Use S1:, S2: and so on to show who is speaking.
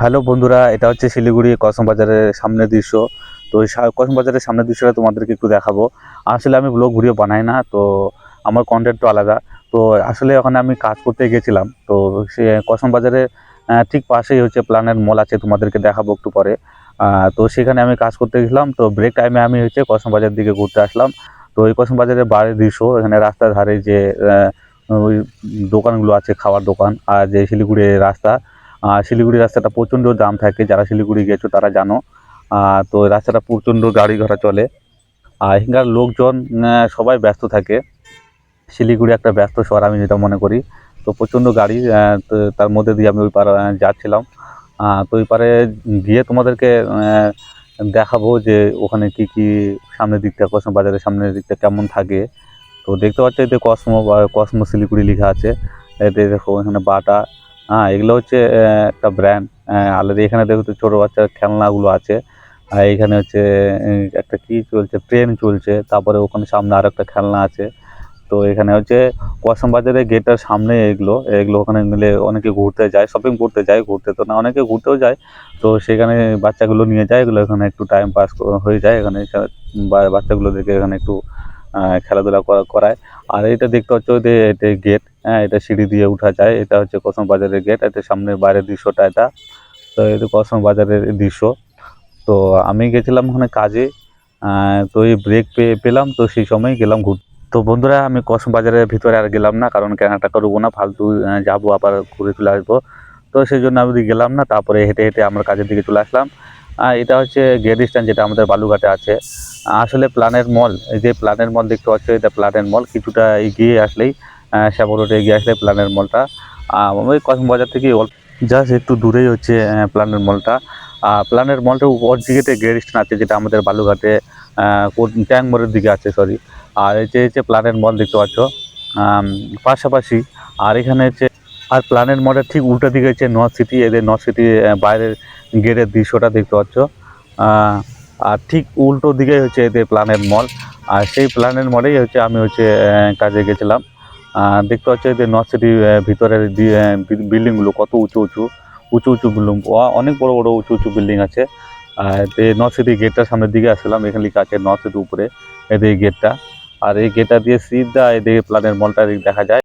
S1: Hello বন্ধুরা, এটা হচ্ছে শিলিগুড়ি কসমো বাজারের সামনের দৃশ্য। তো এই কসমো বাজারের সামনের দৃশ্যটা তোমাদেরকে একটু দেখাবো। আসলে আমি ব্লগ ভিডিও বানাই না, তো আমার কন্টেন্ট তো আলাদা। তো আসলে ওখানে আমি কাজ করতে গেছিলাম। তো সে কসমো বাজারে ঠিক পাশেই হচ্ছে প্ল্যানেট মল আছে, তোমাদেরকে দেখাবো একটু পরে। তো সেখানে আমি কাজ করতে গেছিলাম, তো ব্রেক টাইমে আমি হচ্ছে কসমো বাজার দিকে ঘুরতে আসলাম। তো এই কসমো বাজারের বাইরের দৃশ্য, এখানে রাস্তার ধারে যে ওই দোকানগুলো আছে, খাওয়ার দোকান, আর যে শিলিগুড়ির রাস্তা, শিলিগুড়ি রাস্তাটা প্রচণ্ড জাম থাকে। যারা শিলিগুড়ি গেছো তারা জানো। তো এই রাস্তাটা প্রচণ্ড গাড়ি ঘোড়া চলে, আর এখানকার লোকজন সবাই ব্যস্ত থাকে। শিলিগুড়ি একটা ব্যস্ত শহর আমি যেটা মনে করি। তো প্রচণ্ড গাড়ি, তো তার মধ্যে দিয়ে আমি ওই পারে যাচ্ছিলাম। তো ওই পারে গিয়ে তোমাদেরকে দেখাবো যে ওখানে কি কি সামনের দিকটা, কসমো বাজারের সামনের দিকটা কেমন থাকে। তো দেখতে পাচ্ছ এতে কসমো বা কসমো শিলিগুড়ি লেখা আছে। এতে দেখো এখানে বাটা, এগুলো হচ্ছে একটা ব্র্যান্ড আলাদা। এখানে দেখো তো ছোটো বাচ্চার খেলনাগুলো আছে। আর এখানে হচ্ছে একটা কি চলছে, ট্রেন চলছে। তারপরে ওখানে সামনে আর একটা খেলনা আছে। তো এখানে হচ্ছে কসমো বাজারের গেটের সামনে এগুলো এগুলো ওখানে মিলে অনেকে ঘুরতে যায়, শপিং করতে যায়। ঘুরতে তো না, অনেকে ঘুরতেও যায়। তো সেখানে বাচ্চাগুলো নিয়ে যায়, এগুলো এখানে একটু টাইম পাস হয়ে যায়। এখানে বাচ্চাগুলোদেরকে এখানে একটু খেলাধুলা করায়। আর এটা দেখতে হচ্ছে যে এটা গেট, এটা সিঁড়ি দিয়ে উঠা যায়। এটা হচ্ছে কসমো বাজারের গেট, এটা সামনে বাইরের দৃশ্যটা এটা। তো এটা কসমো বাজারের দৃশ্য। তো আমি গেছিলাম ওখানে কাজে। তো এই ব্রেক পেলাম, তো সেই সময় গেলাম ঘুরতে। তো বন্ধুরা, আমি কসমো বাজারের ভিতরে আর গেলাম না, কারণ কেনাটা করবো না, ফালতু যাবো আবার ঘুরে চলে আসবো। তো সেই জন্য আমি গেলাম না। তারপরে হেঁটে হেঁটে আমরা কাজের দিকে চলে আসলাম। এটা হচ্ছে গেট স্ট্যান্ড, যেটা আমাদের বালুঘাটে আছে। আসলে প্ল্যানেট মল, এই যে প্ল্যানেট মল দেখতে পাচ্ছ, এটা প্ল্যানেট মল। কিছুটা এগিয়ে আসলেই শ্যামল রোডে এগিয়ে আসলে প্ল্যানেট মলটা। ওই কসমো বাজার থেকে জাস্ট একটু দূরেই হচ্ছে প্ল্যানেট মলটা। প্ল্যানেট মলটা ওর দিকে গেট স্ট্যান্ড আছে, যেটা আমাদের বালুঘাটে ট্যাঙ্ক মোড়ের দিকে আছে, সরি। আর এই যে প্ল্যানেট মল দেখতে পাচ্ছ পাশাপাশি। আর এখানে হচ্ছে, আর প্ল্যানেট মলের ঠিক উল্টো দিকে হচ্ছে নর্থ সিটি। এদের নর্থ সিটি বাইরের গেটের দৃশ্যটা দেখতে পাচ্ছ। আর ঠিক উল্টো দিকে হচ্ছে এদের প্ল্যানেট মল। আর সেই প্ল্যানেট মলেই হচ্ছে আমি হচ্ছে কাজে গেছিলাম। দেখতে পাচ্ছ এদের নর্থ সিটির ভিতরের বিল্ডিংগুলো কত উঁচু উঁচু উঁচু উঁচু বিল্ডিং, অনেক বড় বড় উঁচু উঁচু বিল্ডিং আছে। নর্থ সিটি গেটটার সামনের দিকে আসলাম। এখানে লেখা আছে নর্থ সিটি উপরে এদের গেটটা। আর এই গেটটা দিয়ে সিধা এদিকে প্ল্যানেট মলটা দেখা যায়।